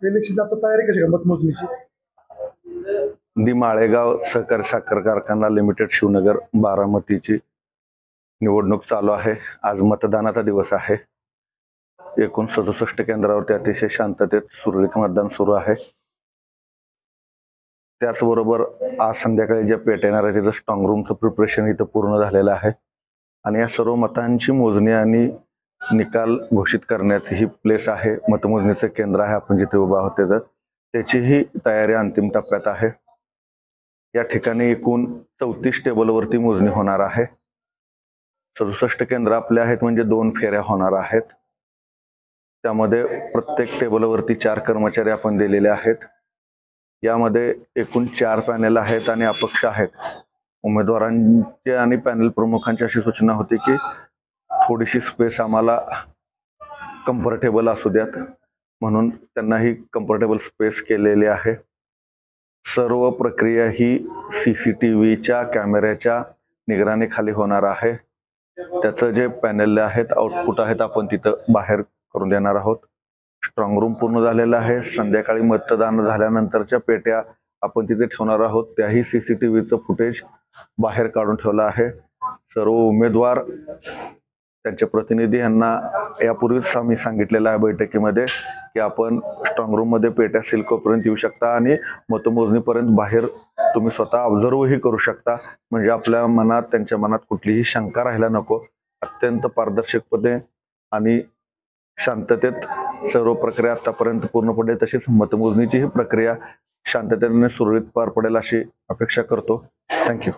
इलेक्शनची आता तयारी कशी आहे मतमोजणीची? दी माळेगाव सहकारी साखर कारखाना लिमिटेड शिवनगर बारामतीची निवडणूक चालू आहे। आज मतदानाचा दिवस आहे। एकूण 67 केंद्रावरती अतिशय शांततेत सुरळीत मतदान सुरू आहे। त्याचबरोबर आज संध्याकाळी जे पेट येणार आहे त्याचं स्ट्रॉंग रूमचं प्रिपरेशन इथं पूर्ण झालेलं आहे आणि या सर्व मतांची मोजणी आणि निकाल घोषित करण्याची ही प्लेस आहे, मतमोजणीचं केंद्र आहे आपण जिथे उभा आहोत त्याचीही तयारी अंतिम टप्प्यात आहे। या ठिकाणी एकूण 34 टेबलवरती मोजणी होणार आहे। 67 केंद्र आपले आहेत म्हणजे 2 फेऱ्या होणार आहेत। त्यामध्ये प्रत्येक टेबलवरती 4 कर्मचारी आपण दिलेले आहेत। यामध्ये एकूण 4 पॅनल आहेत आणि अपक्ष आहेत। उमेदवारांचे आणि पॅनल प्रमुखांची अशी सूचना होती की थोडीशी स्पेस आम्हाला कम्फर्टेबल असू द्यात, म्हणून त्यांना ही कम्फर्टेबल स्पेस केलेली आहे। सर्व प्रक्रिया ही CCTVच्या कॅमेऱ्याच्या निगराणीखाली होणार आहे। त्याचं जे पॅनल आहेत आउटपुट आहेत आपण तिथं बाहेर करून देणार आहोत। स्ट्रॉंग रूम पूर्ण झालेला आहे। संध्याकाळी मतदान झाल्यानंतरच्या पेट्या आपण तिथे ठेवणार आहोत, त्याही CCTVचं फुटेज बाहेर काढून ठेवलं आहे। सर्व उमेदवार त्यांचे प्रतिनिधी यांना यापूर्वीच आम्ही सांगितलेलं आहे बैठकीमध्ये की आपण स्ट्रॉंग रूम मध्ये पेट्या सील करूपर्यंत येऊ शकता आणि मतमोजणीपर्यंत बाहेर तुम्ही स्वतः ऑब्झर्वही करू शकता, म्हणजे आपल्या मनात त्यांच्या मनात कुठलीही शंका राहायला नको। अत्यंत पारदर्शकपणे आणि शांततेत सर्व प्रक्रिया आतापर्यंत पूर्ण पडेल, तशीच मतमोजणीची ही प्रक्रिया शांततेने सुरळीत पार पडेल अशी अपेक्षा करतो। थँक्यू।